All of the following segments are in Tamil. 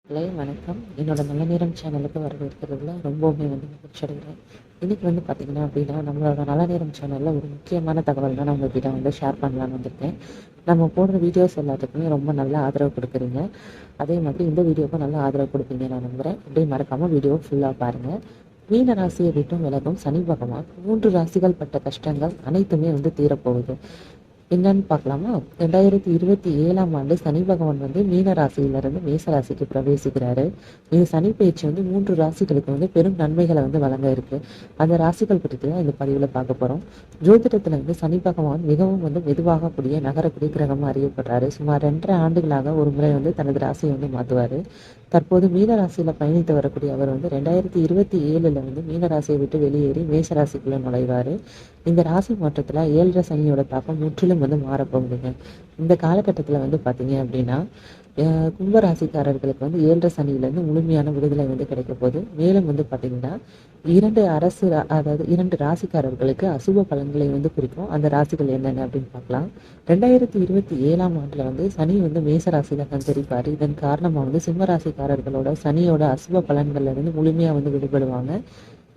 வணக்கம். என்னோட நல்ல நேரம் சேனலுக்கு வரவேற்கிறதுல ரொம்பவுமே மகிழ்ச்சி அடைகிறேன். இன்னைக்கு பார்த்தீங்கன்னா அப்படின்னா, நம்மளோட நல்ல நேரம் சேனலில் ஒரு முக்கியமான தகவல் தான் நான் உங்ககிட்ட ஷேர் பண்ணலான்னு வந்திருக்கேன். நம்ம போடுற வீடியோஸ் எல்லாத்துக்குமே ரொம்ப நல்ல ஆதரவு கொடுக்குறீங்க. அதே மாதிரி இந்த வீடியோக்கும் நல்ல ஆதரவு கொடுப்பீங்க நான் நம்புகிறேன். அப்படியே மறக்காமல் வீடியோ ஃபுல்லாக பாருங்கள். மீன ராசியை விட்டும் விலகும் சனி பகவான் 3 ராசிகள் பட்ட கஷ்டங்கள் அனைத்துமே தீரப்போகுது. என்னன்னு பார்க்கலாமா? 2027ஆம் ஆண்டு சனி பகவான் மீன ராசியிலிருந்து மேச ராசிக்கு பிரவேசிக்கிறாரு. இது சனி பயிற்சி 3 ராசிகளுக்கு பெரும் நன்மைகளை வழங்க இருக்கு. அந்த ராசிகள் பற்றி தான் இந்த பதிவுல பார்க்க போறோம். ஜோதிடத்துல சனி பகவான் மிகவும் மெதுவாகக்கூடிய நகரக்கூடிய கிரகமா அறியப்படுறாரு. சுமார் 2.5 ஆண்டுகளாக ஒரு முறை தனது ராசியை மாத்துவாரு. தற்போது மீன ராசியில பயணித்து வரக்கூடிய அவர் 2027ல மீன ராசியை விட்டு வெளியேறி மேச ராசிக்குள்ள நுழைவாரு. இந்த ராசி மாற்றத்துல 7.5 சனியோட தாக்கம் முற்றிலும் மாறப்போகுதுங்க. இந்த காலகட்டத்துல பாத்தீங்க அப்படின்னா கும்ப ராசிக்காரர்களுக்கு 7.5 சனியிலிருந்து முழுமையான விடுதலை கிடைக்க போகுது. மேலும் பாத்தீங்கன்னா 2 ராசிக்காரர்களுக்கு அசுப பலன்களை குறிக்கும். அந்த ராசிகள் என்னென்ன அப்படின்னு பார்க்கலாம். 2027ஆம் ஆண்டுல சனி மேச ராசியில சஞ்சரிப்பாரு. இதன் காரணமா சிம்ம ராசிக்காரர்களோட சனியோட அசுப பலன்கள்ல இருந்து முழுமையா விடுபடுவாங்க.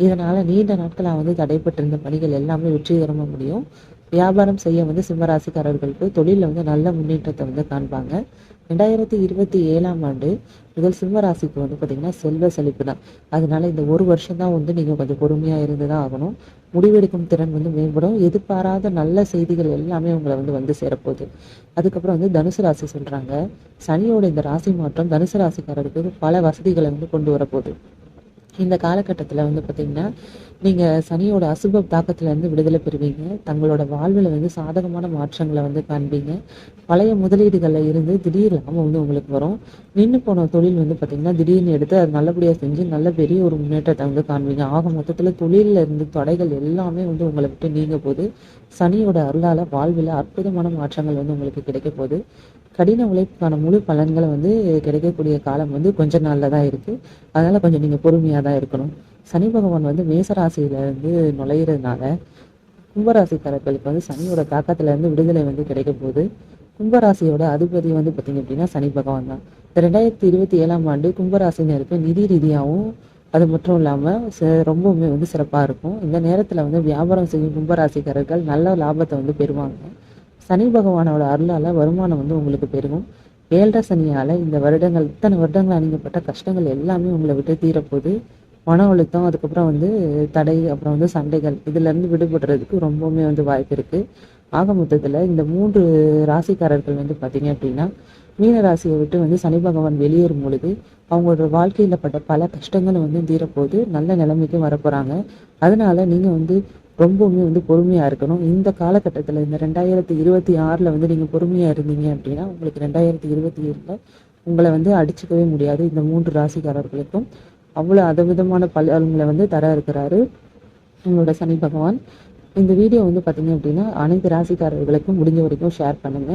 இதனால நீண்ட நாட்களா தடைப்பட்டிருந்த பணிகள் எல்லாமே வெற்றிகரமா முடியும். வியாபாரம் செய்ய சிம்மராசிக்காரர்களுக்கு தொழில நல்ல முன்னேற்றத்தை காண்பாங்க. 2027ஆம் ஆண்டு முதல் சிம்ம ராசிக்கு பார்த்தீங்கன்னா செல்வ செழிப்பு தான். அதனால இந்த ஒரு வருஷம் தான் நீங்க கொஞ்சம் பொறுமையா இருந்துதான் ஆகணும். முடிவெடுக்கும் திறன் மேம்படும். எதிர்பாராத நல்ல செய்திகள் எல்லாமே உங்களை சேரப்போகுது. அதுக்கப்புறம் தனுசு ராசி சொல்றாங்க. சனியோட இந்த ராசி மாற்றம் தனுசு ராசிக்காரருக்கு பல வசதிகளை கொண்டு வரப்போகுது. இந்த காலகட்டத்தில் பார்த்தீங்கன்னா நீங்கள் சனியோட அசுப தாக்கத்திலேருந்து விடுதலை பெறுவீங்க. தங்களோட வாழ்வில் சாதகமான மாற்றங்களை காண்பீங்க. பழைய முதலீடுகளில் இருந்து திடீர் லாபம் உங்களுக்கு வரும். நின்று போன தொழில் பார்த்தீங்கன்னா திடீர்னு எடுத்து அது நல்லபடியாக செஞ்சு நல்ல பெரிய ஒரு முன்னேற்றத்தை காண்பீங்க. ஆக மொத்தத்தில் தொழிலில் இருந்து தடைகள் எல்லாமே உங்களை விட்டு நீங்க போது. சனியோட அருளால் வாழ்வில் அற்புதமான மாற்றங்கள் உங்களுக்கு கிடைக்க போகுது. கடின உழைப்புக்கான முழு பலன்களை கிடைக்கக்கூடிய காலம் கொஞ்ச நாள்ல தான் இருக்கு. அதனால கொஞ்சம் நீங்க பொறுமையா தான் இருக்கணும். சனி பகவான் மேசராசியில நுழையிறதுனால கும்பராசிக்காரர்களுக்கு சனியோட தாக்கத்துல விடுதலை கிடைக்க போகுது. கும்பராசியோட அதிபதி பார்த்தீங்க அப்படின்னா சனி பகவான் தான். 2027ஆம் ஆண்டு கும்பராசினருக்கு நிதி ரீதியாகவும் அது மட்டும் இல்லாம ரொம்பவுமே சிறப்பா இருக்கும். இந்த நேரத்துல வியாபாரம் செய்யும் கும்பராசிக்காரர்கள் நல்ல லாபத்தை பெறுவாங்க. சனி பகவானோட அருளால வருமானம் உங்களுக்கு பெருகும். 7.5 சனியால இந்த வருடங்கள் இத்தனை வருடங்கள் அணிங்கப்பட்ட கஷ்டங்கள் எல்லாமே உங்களை விட்டு தீரப்போகுது. மன அழுத்தம், அதுக்கப்புறம் தடை, அப்புறம் சண்டைகள் இதுல இருந்து விடுபடுறதுக்கு ரொம்பவுமே வாய்ப்பு இருக்கு. ஆக மொத்தத்துல இந்த 3 ராசிக்காரர்கள் பாத்தீங்க அப்படின்னா மீன ராசியை விட்டு சனி பகவான் வெளியேறும் பொழுது அவங்களோட வாழ்க்கையில பட்ட பல கஷ்டங்களும் தீரப்போகுது. நல்ல நிலைமைக்கு வரப்போறாங்க. அதனால நீங்க ரொம்பவுமே பொறுமையா இருக்கணும். இந்த காலகட்டத்துல இந்த 2026ல நீங்க பொறுமையா இருந்தீங்க அப்படின்னா உங்களுக்கு 2027ல உங்களை அடிச்சுக்கவே முடியாது. இந்த 3 ராசிக்காரர்களுக்கும் அவ்வளவு அதவிதமான பலன்களை தர இருக்கிறாரு உங்களோட சனி பகவான். இந்த வீடியோ பாத்தீங்க அப்படின்னா அனைத்து ராசிக்காரர்களுக்கும் முடிஞ்ச வரைக்கும் ஷேர் பண்ணுங்க.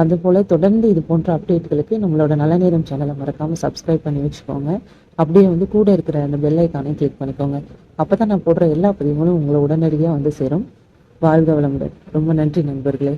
அது போல தொடர்ந்து இது போன்ற அப்டேட்களுக்கு நம்மளோட நல்ல நேரம் சேனலை மறக்காம சப்ஸ்கிரைப் பண்ணி வச்சுக்கோங்க. அப்படியே கூட இருக்கிற அந்த பெல் ஐக்கானை கிளிக் பண்ணிக்கோங்க. அப்பதான் நான் போடுற எல்லா பதிவுகளும் உங்களை உடனடியாக சேரும். வாழ்க வளமுடன். ரொம்ப நன்றி நண்பர்களே.